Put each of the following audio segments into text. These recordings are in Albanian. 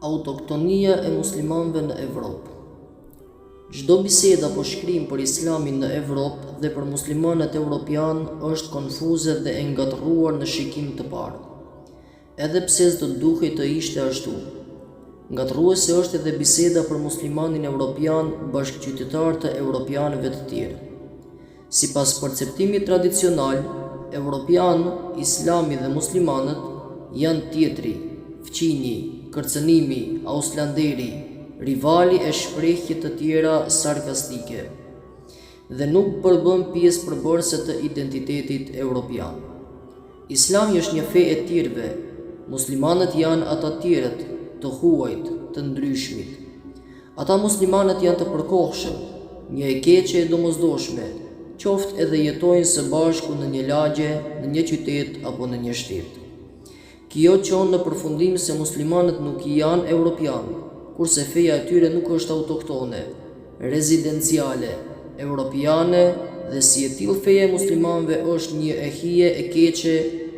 Autoktonia e muslimanëve në Evropë. Çdo biseda apo shkrim për Islamin në Evropë dhe për muslimanët evropian është konfuze dhe e ngatëruar në shikim të parë. Edhe pse s'do të duhej të ishte ashtu. Ngatëruese është edhe biseda për muslimanin evropian bashkëqytetar të evropianëve të tjerë. Sipas perceptimit tradicional, evropian, Islami dhe muslimanët janë tjetri, fqinji, kërcënimi, auslanderi, rivali e shprehje të tjera sarkastike, dhe nuk përbën pjesë përbërëse të identitetit evropian. Islami është një fe e tjerëve, muslimanët janë ata tjerët, të huajt, të ndryshmit. Ata muslimanët janë të përkohshëm, një e keqe e domosdoshme, qoftë edhe jetojnë së bashku në një lagje, në një qytet apo në një shtet. Kjo qonë në përfundim se muslimanët nuk janë evropianë, kurse feja e tyre nuk është autoktone, rezidenciale, evropiane, dhe si e tillë feja e muslimanëve është një ehije e keqe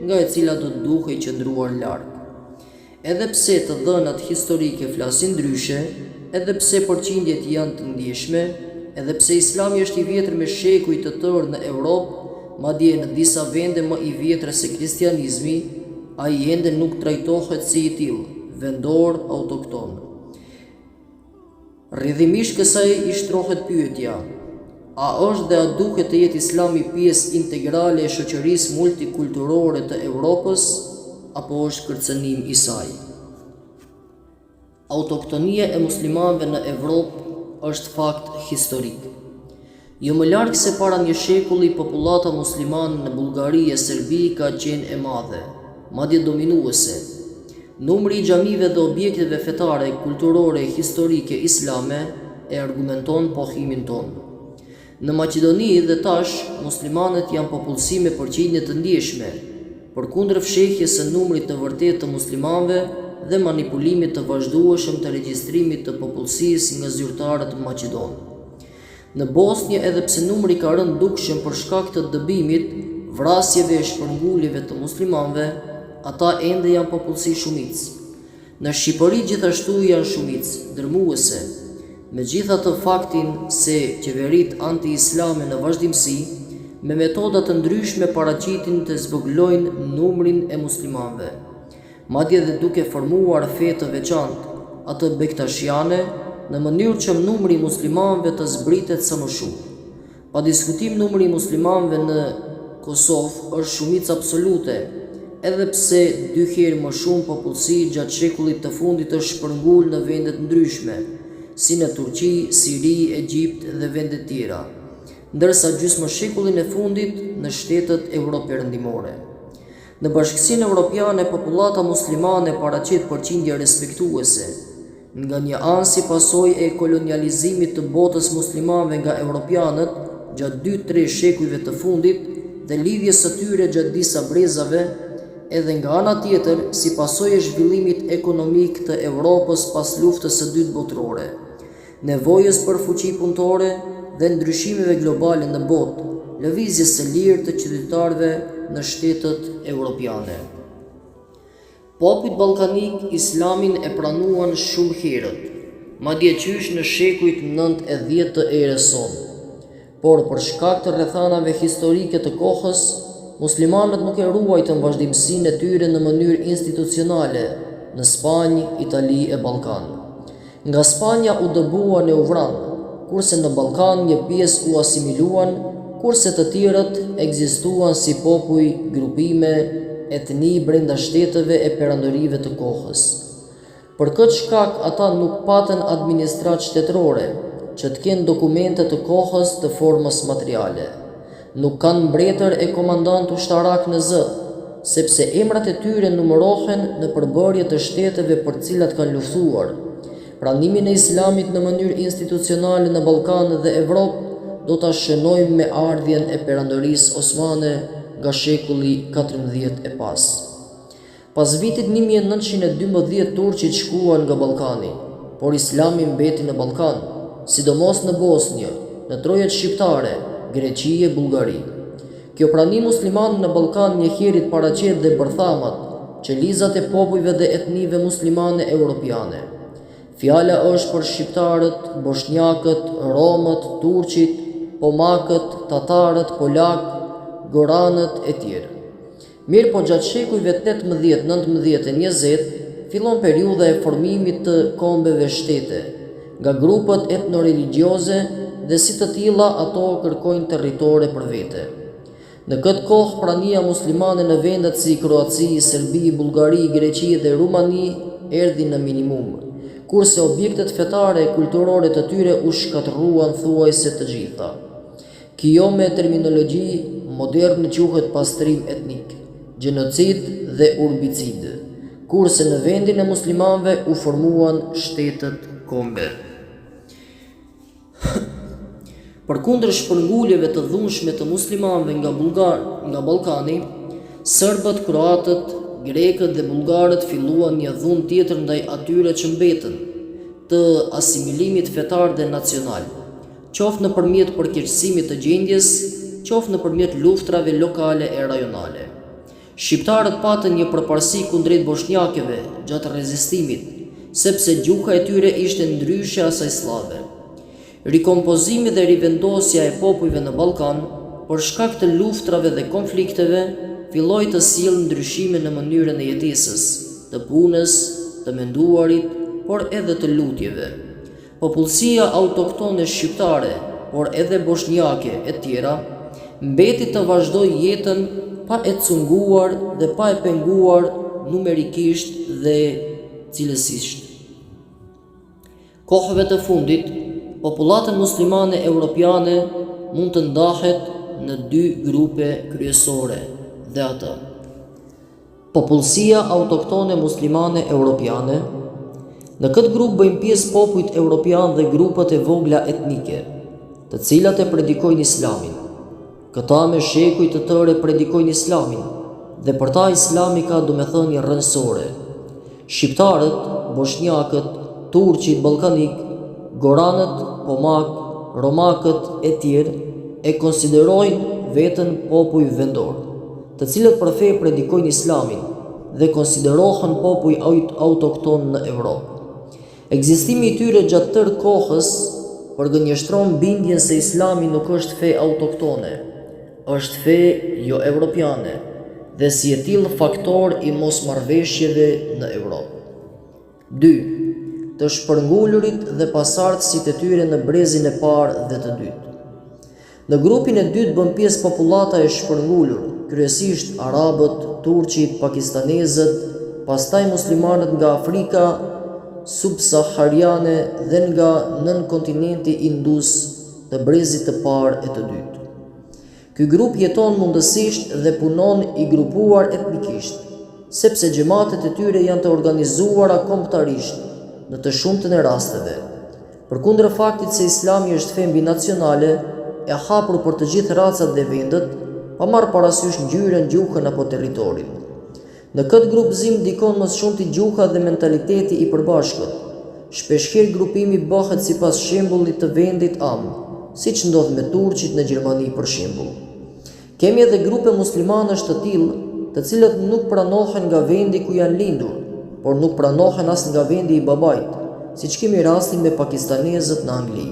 nga e cila do të duhej qëndruar larg. Edhe pse të dhënat historike flasin ndryshe, edhe pse përqindjet janë të ndjeshme, edhe pse Islami është i vjetër me shekuj të tërë në Evropë, madje në disa vende më i vjetër se kristianizmi, ai ende nuk trajtohet si i tillë, vendor autokton. Rrjedhimisht kësaj i shtrohet pyetja: a është dhe a duhet të jetë Islami pjesë integrale e shoqërisë multikulturore të Evropës, apo është kërcënim i saj? Autoktonia e muslimanëve në Evropë është fakt historik. Jo më larg se para një shekulli, popullata muslimane në Bullgari e Serbi ka qenë e madhe, madje dominuese. Numri i xhamive dhe objekteve fetare, kulturore e historike islame e argumenton pohimin tonë. Në Maqedoni dhe tash, muslimanët janë popullsi me përqindje të ndjeshme, përkundër fshehjes së numrit të vërtetë të muslimanëve dhe manipulimit të vazhdueshëm të regjistrimit të popullsisë nga zyrtarët maqedon. Në Bosnjë, edhe pse numri ka rënë dukshëm për shkak të dëbimit, vrasjeve e shpërngulljeve të muslimanëve, ata ende janë popullsi shumicë. Në Shqipëri gjithashtu janë shumicë dërmuese, megjithatë faktin se qeveritë anti-islame në vazhdimsi, me metoda të ndryshme paraqitin të zvogëlojnë numrin e muslimanëve, madje dhe duke formuar fe të veçantë, atë bektashiane, në mënyrë që numri i muslimanëve të zbritet sa më shumë. Pa diskutim numri i muslimanëve në Kosovë është shumicë absolute, edhe pse 2 herë më shumë popullsi gjatë shekullit të fundit është shpërngul në vende të ndryshme, si në Turqi, Siri, Egjipt dhe vende të tjera, ndërsa gjysmë shekullin e fundit në shtetet evropërëndimore. Në Bashkësinë Evropiane, popullata muslimane paraqet përqindje respektuese, nga një anë si pasojë e kolonializimit të botës muslimanëve nga evropianët gjatë 2-3 shekujve të fundit dhe lidhjes së tyre gjatë disa brezave, edhe nga ana tjetër si pasojë e zhvillimit ekonomik të Evropës pas luftës së dytë botërore, nevojës për fuqi punëtore dhe ndryshimeve globale në botë, lëvizjes së lirë të qytetarëve në shtetet evropiane. Popujt ballkanik Islamin e pranuan shumë herët, madje qysh në shekujt 9 e 10 të erës sonë. Por për shkak të rrethanave historike të kohës, muslimanët nuk e ruajtën vazhdimsinë e tyre në mënyrë institucionale në Spanjë, Itali e Ballkan. Nga Spanja u dëbuan e u vranë, kurse në Ballkan një pjesë u asimiluan, kurse të tjerët ekzistuan si popuj, grupime, etni brenda shteteve e perandorive të kohës. Për këtë shkak ata nuk patën administrat shtetërore, që të kenë dokumente të kohës të formës materiale. Nuk kanë mbretër e komandant ushtarak në zë, sepse emrat e tyre numërohen në përbërje të shteteve për cilat kanë luftuar. Pranimin e Islamit në mënyrë institucionale në Ballkan dhe Evropë do ta shënojmë me ardhjen e perandorisë osmane nga shekulli 14 e pas. Pas vitit 1912 turqit shkuan nga Ballkani, por Islami mbeti në Ballkan, sidomos në Bosnjë, në trojet shqiptare, Greqi e Bullgari. Kjo pranim musliman në Ballkan njëherët paraqet dhe bërthamat, qelizat e popujve dhe etnive muslimane europiane. Fjala është për shqiptarët, bosnjakët, romët, turqit, pomakët, tatarët, polak, goranët e tjerë. Mirë po gjatë shekujve 18, 19 e 20, fillon periudha e formimit të kombeve shtete, nga grupet etno-religjioze dhe si të tilla ato kërkojnë territore për vete. Në këtë kohë prania muslimane në vendet si Kroaci, Serbi, Bullgari, Greqi dhe Rumani erdhi në minimum, kurse objektet fetare e kulturore të tyre u shkatërruan thuajse të gjitha. Kjo me terminologji moderne quhet pastrim etnik, gjenocid dhe urbicid, kurse në vendin e muslimanëve u formuan shtetet kombe. Përkundër shpërngulljeve të dhunshme të muslimanëve nga Ballkani, serbët, kroatët, grekët dhe bullgarët filluan një dhunë tjetër ndaj atyre që mbetën, të asimilimit fetar dhe nacional, qoftë nëpërmjet përkeqësimit të gjendjes, qoftë nëpërmjet luftrave lokale e rajonale. Shqiptarët patën një përparësi kundrejt bosnjakëve gjatë rezistimit, sepse gjuha e tyre ishte ndryshe asaj slave. Rikompozimi dhe rivendosja e popujve në Ballkan, për shkak të luftrave dhe konflikteve, filloi të sjellë ndryshime në mënyrën e jetesës, të punës, të menduarit, por edhe të lutjeve. Popullsia autoktone shqiptare, por edhe bosnjake e tjera, mbeti të vazhdojë jetën pa e cunguar dhe pa e penguar numerikisht dhe cilësisht. Kohëve të fundit, popullatën muslimane europiane mund të ndahet në 2 grupe kryesore, dhe ata: popullsia autoktone muslimane europiane. Në këtë grup bëjnë pjesë popujt europian dhe grupet e vogla etnike, të cilat e predikojnë islamin. Këta me shekuj të tërë predikojnë islamin, dhe për ta islami ka domethënie rrënësore. Shqiptarët, bosnjakët, turqit, ballkanik, goranët, pomak, romakët e tjerë e konsiderojnë veten popull vendor, të cilët për fe predikojnë islamin dhe konsiderohen popull autokton në Evropë. Ekzistimi i tyre gjatë tërë kohës përgënjeshtron bindjen se islami nuk është fe autoktone, është fe jo evropiane dhe si e tillë faktor i mosmarrveshjeve në Evropë. 2. Të shpërngulurit dhe pasardhësit e tyre në brezin e parë dhe të dytë. Në grupin e dytë bën pjesë popullata e shpërngulur, kryesisht arabët, turqit, pakistanezët, pastaj muslimanët nga Afrika subsahariane dhe nga nën kontinenti indus të brezit të parë e të dytë. Ky grup jeton mundësisht dhe punon i grupuar etnikisht, sepse xhamatet e tyre janë të organizuara kombëtarisht në të shumtën e rasteve. Përkundër faktit se Islami është fe mbinacionale, e hapur për të gjithë racat dhe vendet, pa marrë parasysh ngjyrën, gjuhën apo territorin. Në këtë grupzim ndikon më shumti gjuha dhe mentaliteti i përbashkët. Shpeshherë grupimi bëhet sipas shembullit të vendit am, siç ndodh me turqit në Gjermani për shembull. Kemi edhe grupe muslimanësh të tillë, të cilët nuk pranohen nga vendi ku janë lindur, por nuk pranohen as nga vendi i babait, siç kemi rastin me pakistanezët në Angli.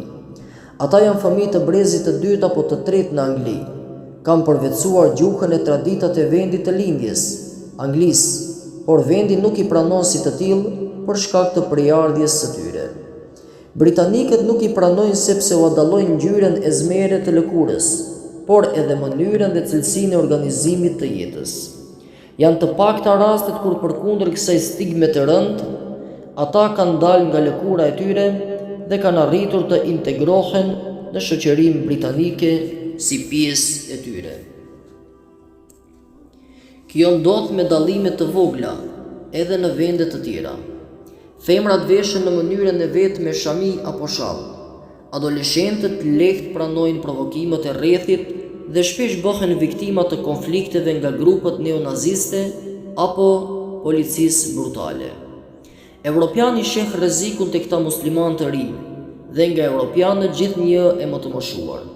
Ata janë fëmijë të brezit të dytë apo të tretë në Angli. Kanë përvetësuar gjuhën e traditat e vendit të lindjes, Anglis, por vendi nuk i pranon si të tillë për shkak të prejardhjes së tyre. Britanikët nuk i pranojnë sepse u dallojnë ngjyrën e zmere të lëkurës, por edhe mënyrën dhe cilësinë e organizimit të jetës. Janë të pakta rastet kur përkundër kësaj stigme të rëndë, ata kanë dalë nga lëkura e tyre dhe kanë arritur të integrohen në shoqërinë britanike si pjesë e tyre. Kjo ndodh me dallime të vogla, edhe në vende të tjera. Femrat veshën në mënyrën e vet me shami apo shall. Adoleshentët lehtë pranojnë provokimet e rrethit dhe shpesh bëhen viktima të konflikteve nga grupet neonaziste apo policisë brutale. Evropiani sheh rrezikun tek këta muslimanë të rinj dhe nga evropianët gjithnjë e më të moshuar.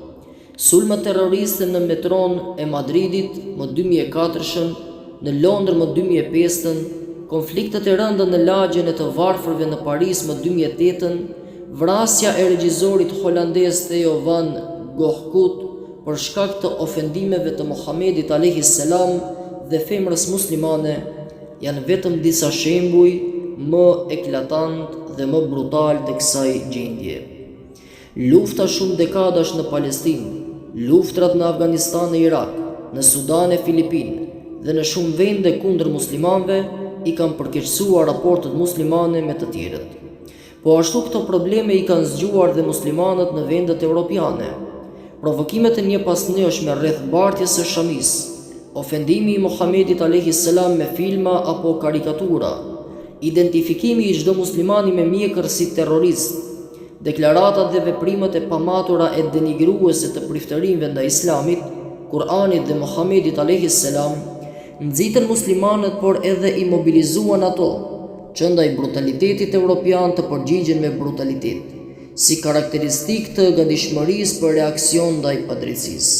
Sulmet terroriste në metron e Madridit më 2004-shën, në Londër më 2005-ën konfliktet e rënda në lagjen e të varfërve në Paris më 2008, vrasja e regjizorit holandez Theo van Gogh për shkak të ofendimeve të Muhamedit alayhis salam dhe femrës muslimane janë vetëm disa shembuj më eklatant dhe më brutal të kësaj gjendje. Lufta shumë dekadash në Palestinë, luftrat në Afganistan e Irak, në Sudan e Filipinë dhe në shumë vende kundër muslimanëve i kanë përkeqësuar raportet muslimane me të tjerët. Po ashtu këto probleme i kanë zgjuar dhe muslimanët në vendet europiane. Provokimet e njëpasnjëshme rreth mbartjes së Shamis, ofendimi i Muhamedit alayhis salam me filma apo karikatura, identifikimi i çdo muslimani me mjekër si terrorist, deklaratat dhe veprimet e pamatura e denigruese të priftërinjve ndaj Islamit, Kur'anit dhe Muhamedit alayhis salam, nxitën muslimanët por edhe i mobilizuan ato që ndaj brutalitetit evropian të përgjigjen me brutalitet, si karakteristikë të gatishmërisë për reaksion ndaj padrejtisë.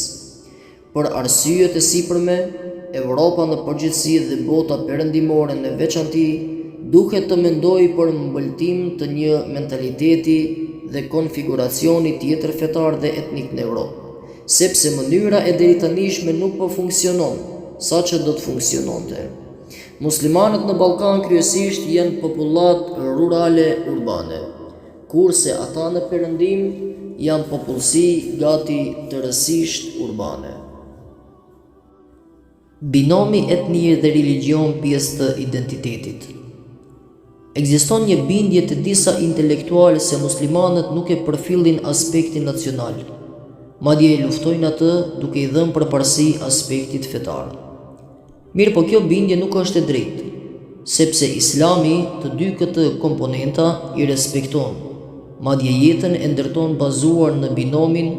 Për arsyet e sipërme, Evropa në përgjithësi dhe bota perëndimore në veçanti duhet të mendojë për mbëltim të një mentaliteti dhe konfiguracioni tjetër fetar dhe etnik në Europë, sepse mënyra e deritanishme nuk po funksionon, saqë do të funksiononte. Muslimanët në Ballkan kryesisht janë popullat rurale urbane, kurse ata në perëndim janë popullsi gati tërësisht urbane. Binomi etnie dhe religjion pjesë të identitetit. Ekziston një bindje të disa intelektualë se muslimanët nuk e përfillin aspektin nacional, madje e luftojnë atë duke i dhënë përparësi aspektit fetar. Mirë, po kjo bindje nuk është e drejtë, sepse Islami të dy këtë komponenta i respekton, madje jetën e ndërton bazuar në binomin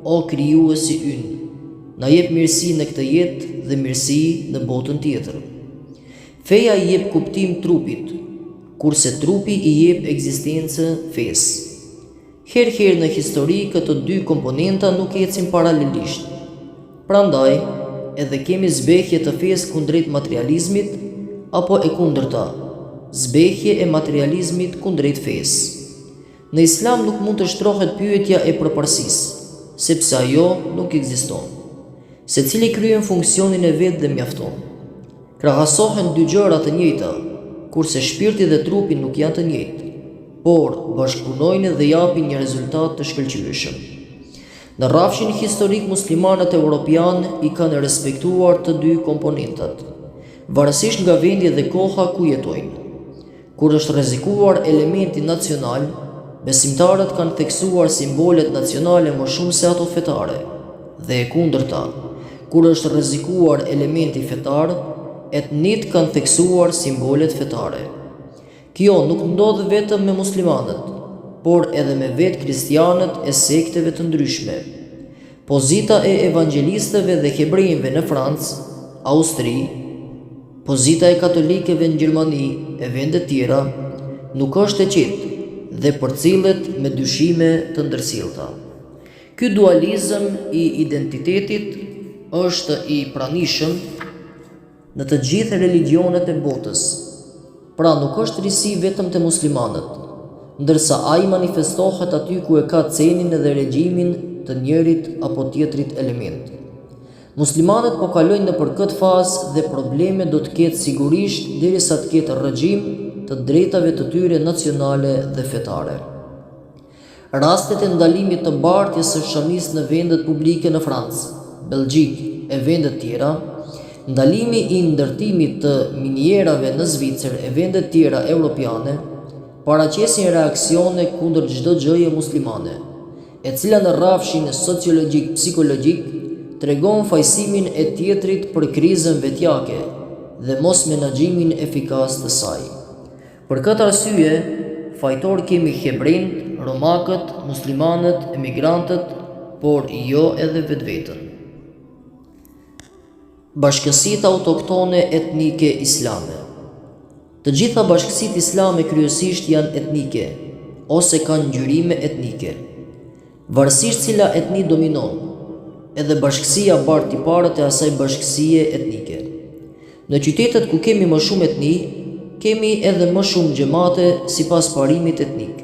o krijuesi ynë, na jep mirësi në këtë jetë dhe mirësi në botën tjetër. Feja i jep kuptim trupit, kurse trupi i jep ekzistencë fesë. Herë në histori këto dy komponenta nuk ecin paralelisht. Prandaj, edhe kemi zbehje të fesë kundrejt materializmit, apo e kundërta, zbehje e materializmit kundrejt fesë. Në Islam nuk mund të shtrohet pyetja e përparësisë, sepse ajo nuk ekziston. Secili kryen funksionin e vet dhe mjafton. Krahasohen dy gjëra të njëjta, kurse shpirti dhe trupi nuk janë të njëjtë, por bashkëpunojnë dhe japin një rezultat të shkëlqyeshëm. Në rrafshin historik muslimanët evropian i kanë respektuar të dy komponentat, varësisht nga vendi dhe koha ku jetojnë. Kur është rrezikuar elementi nacional, besimtarët kanë theksuar simbolet nacionale më shumë se ato fetare, dhe e kundërta, kur është rrezikuar elementi fetar, etnit kanë theksuar simbolet fetare. Kjo nuk ndodh vetëm me muslimanët, por edhe me vetë kristianët e sekteve të ndryshme. Pozita e evangelistëve dhe hebrejve në Francë, Austri, pozita e katolikëve në Gjermani e vende tjera, nuk është e qetë dhe përcillet me dyshime të ndërsjellta. Ky dualizëm i identitetit është i pranishëm në të gjithë religionet e botës, pra nuk është risi vetëm të muslimanët, ndërsa ai manifestohet aty ku e ka cenin dhe regjimin të njërit apo tjetrit element. Muslimanët po kalojnë nëpër këtë fazë dhe probleme do të ketë sigurisht derisa të ketë regjim të drejtave të tyre nacionale dhe fetare. Rastet e ndalimit të mbartjes së shamis në vendet publike në Francë, Belgjik e vendet tjera, ndalimi i ndërtimit të minierave në Zvicër e vendet tjera europiane, paraqesin reaksione kundër çdo gjëje muslimane, e cila në rrafshin sociologjik-psikologjik tregon fajsimin e tjetrit për krizën vetjake dhe mos menaxhimin efikas të saj. Për këtë arsye, fajtor kemi hebrejt, romakët, muslimanët, emigrantët, por jo edhe vetveten. Bashkësitë autoktone etnike islame. Të gjitha bashkësitë islame kryesisht janë etnike ose kanë ngjyrime etnike. Varësisht cila etni dominon, edhe bashkësia bart tiparët e asaj bashkësie etnike. Në qytetet ku kemi më shumë etni, kemi edhe më shumë xhamate sipas parimit etnik,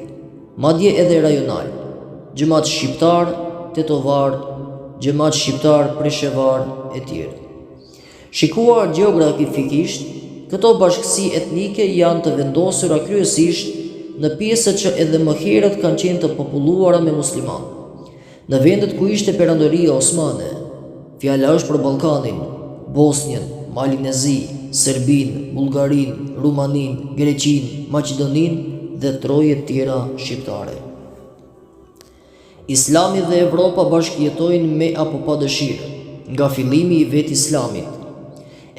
madje edhe rajonal. Xhamat shqiptar, tetovar, xhamat shqiptar preshevar e tjerë. Shikuar gjeografikisht, këto bashkësi etnike janë të vendosura kryesisht në pjesët që edhe më herët kanë qenë të populluara me muslimanë. Në vendet ku ishte perandoria osmane, fjala është për Ballkanin, Bosnjën, Malinezi, Serbinë, Bullgarinë, Rumaninë, Greqinë, Maqedoninë dhe trojet tjera shqiptare. Islami dhe Evropa bashkëjetojnë me apo pa dëshirë, nga fillimi i vetë Islamit.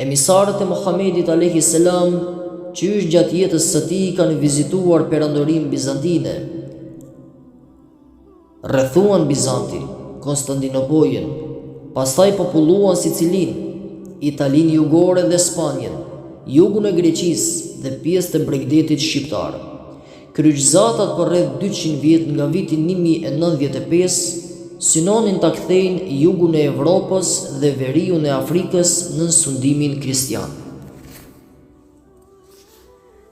Emisarët e Muhamedit a.s. që është gjatë jetës së tij kanë vizituar perandorinë bizantine, rrethuan Bizantin, Konstantinopolën, pastaj populluan Sicilinë, Italinë jugore dhe Spanjën, jugun e Greqisë dhe pjesë të Bregdetit shqiptar. Kryqëzatat për rreth 200 vjet nga viti 1095 synonin ta kthejnë jugun e Evropës dhe veriun e Afrikës në sundimin kristian.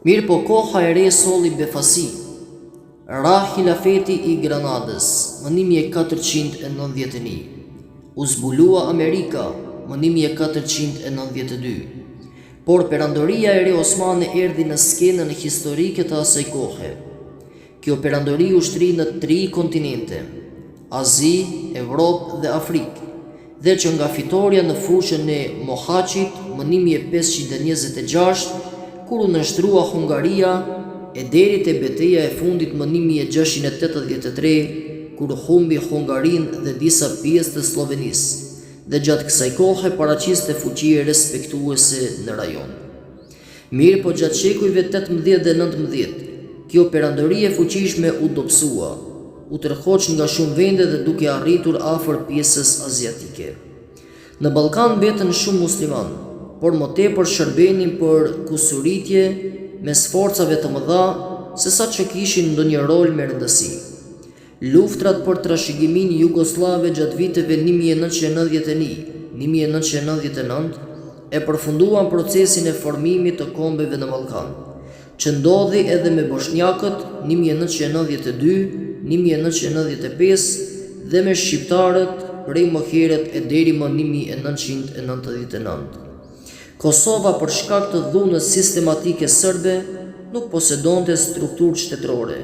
Mirë po koha e re solli befasi. Ra Hilafeti i Granadës më 1491. U zbulua Amerika më 1492. Por perandoria e re osmane erdhi në skenën historike të asaj kohe. Kjo perandori ushtri në 3 kontinente, Azi, Evropë dhe Afrikë, dhe që nga fitoria në fushën e Mohaçit më 1526, kur u nështrua Hungaria, e deri te betejë e fundit më 1683, kur humbi Hungarinë dhe disa pjesë të Slovenisë, dhe gjatë kësaj kohe paraqiste fuqie respektuese në rajon. Mirë po gjatë shekujve 18 dhe 19, kjo perandori e fuqishme u dobësua, u tërhoq nga shumë vende dhe duke arritur afër pjesës aziatike. Në Ballkan mbetën shumë muslimanë, por më tepër shërbenin për kusuritje mes forcave të mëdha se sa që kishin ndonjë rol me rëndësi. Luftrat për trashëgiminë jugoslave gjatë viteve 1991-1999 e përfunduan procesin e formimit të kombeve në Ballkan, që ndodhi edhe me bosnjakët 1992-1995 dhe me shqiptarët prej më herët e deri më 1999. Kosova për shkak të dhunës sistematike serbe nuk posedonte strukturë shtetërore,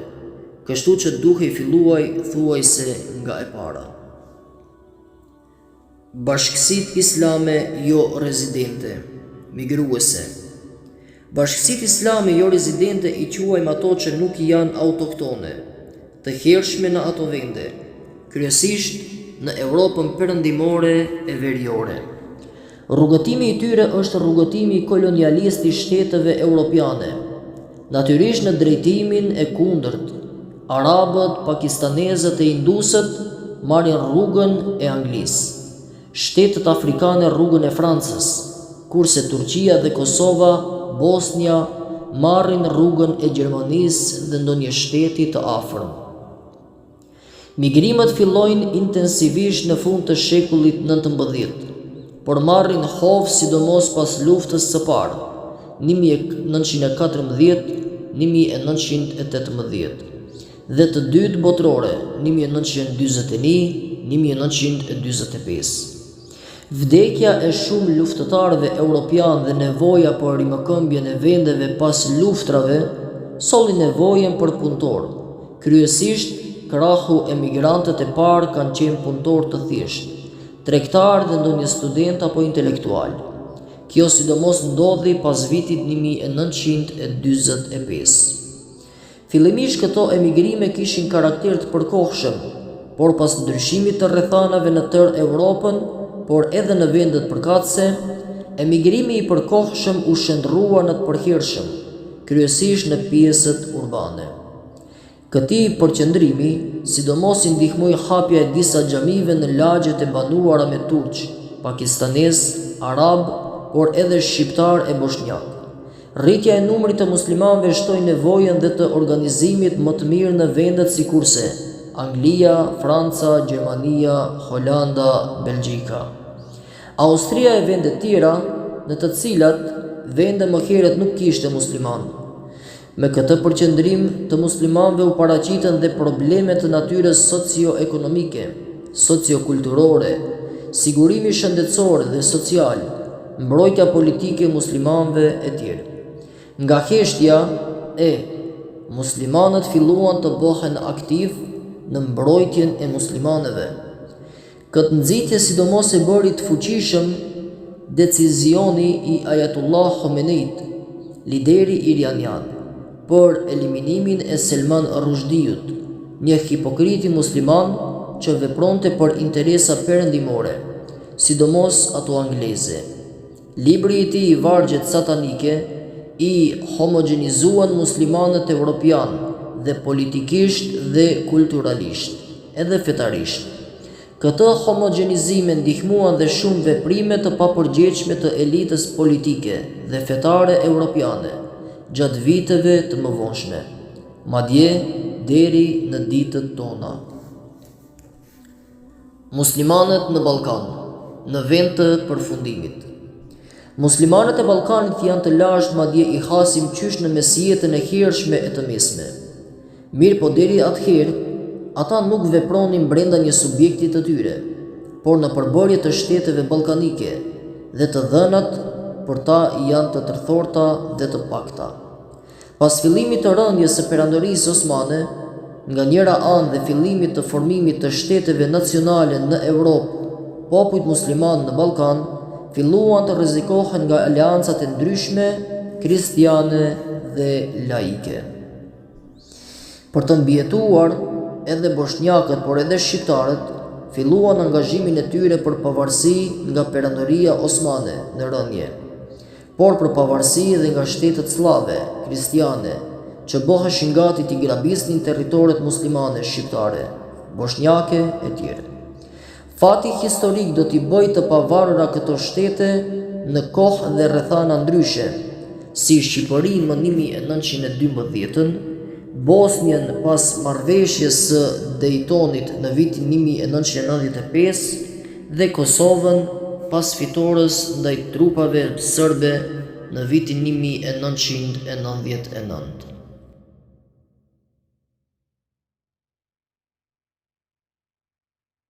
kështu që duhej filluaj thuajse nga e para. Bashkësitë islame jo rezidente, migruese. Bashkësitë islame jo rezidente i quajmë ato që nuk janë autoktone, të hershme në ato vende, kryesisht në Evropën perëndimore e veriore. Rrugëtimi i tyre është rrugëtimi kolonialist i shteteve europiane, natyrisht në drejtimin e kundërt. Arabët, pakistanezët e indusët marrin rrugën e Anglisë, shtetet afrikane rrugën e Francës, kurse Turqia dhe Kosova, Bosnia marrin rrugën e Gjermanisë dhe ndonjë shteti të afërm. Migrimet fillojnë intensivisht në fund të shekullit 19, por marrin hovë sidomos pas luftës së parë, 1914-1918, dhe të dytë botërore, 1941-1945. Vdekja e shumë luftëtarëve europian dhe nevoja për rimëkëmbjen e vendeve pas luftrave solli nevojën për punëtorë. Kryesisht, krahu emigrantët e parë kanë qenë punëtorë të thjeshtë, tregtar dhe ndonjë student apo intelektual. Kjo sidomos ndodhi pas vitit 1945. Fillimisht këto emigrime kishin karakter të përkohshëm, por pas ndryshimit të rrethanave në tërë Evropën, por edhe në vendet përkatëse, emigrimi i përkohshëm u shndrrua në të përhershëm, kryesisht në pjesët urbane. Këtij përqendrimi, sidomos i ndihmoi hapja e disa xhamive në lagjet e banuara me turq, pakistanez, arab, por edhe shqiptar e bosnjak. Rritja e numrit të muslimanëve shtoi nevojën dhe të organizimit më të mirë në vendet sikurse Anglia, Franca, Gjermania, Holanda, Belgjika, Austria e vende tjera, në të cilat vende më herët nuk kishte musliman. Me këtë përqendrim të muslimanëve u paraqiten dhe probleme të natyrës socio-ekonomike, socio-kulturore, sigurimi shëndetësor dhe social, mbrojtja politike e muslimanëve e tjerë. Nga heshtja muslimanët filluan të bëhen aktiv në mbrojtjen e muslimanëve. Këtë nxitje sidomos e bëri të fuqishëm decizioni i Ayatullah Khomeneit, lideri iranian, për eliminimin e Salman Rushdiut, një hipokriti musliman që vepronte për interesa perëndimore, sidomos ato angleze. Libri i tij i Vargjet satanike i homogenizuan muslimanët evropian dhe politikisht dhe kulturalisht, edhe fetarisht. Këtë homogenizim ndihmuan dhe shumë veprime të papërgjegjshme të elitës politike dhe fetare europiane gjatë viteve të mëvonshme, madje deri në ditët tona. Muslimanët në Ballkan, në vend të përfundimit. Muslimanët e Ballkanit janë të lashtë, madje i hasim qysh në mesjetën e hershme e të mesme. Mirë po deri atëherë, ata nuk vepronin brenda një subjekti të tyre, por në përbërje të shteteve ballkanike, dhe të dhënat për ta janë të tërthorta dhe të pakta. Pas fillimit të rëndjes së perandorisë osmane, nga njëra anë dhe fillimit të formimit të shteteve nacionale në Evropë, popujt musliman në Ballkan filluan të rrezikohen nga aleancat e ndryshme kristiane dhe laike. Për të mbijetuar, edhe bosnjakët, por edhe shqiptarët, filluan angazhimin e tyre për pavarësi nga perandoria osmane në rënje, por për pavarësi edhe nga shtetet slave, kristiane, që bëheshin gati t'i grabisnin territoret muslimane shqiptare, bosnjake e tjere. Fati historik do t'i bëjë të pavarura këto shtete në kohë dhe rrethana ndryshe, si Shqipërinë më 1912, Bosnjën pas marrëveshjes së Daytonit në vitin 1995 dhe Kosovën pas fitores ndaj trupave serbe në vitin 1999.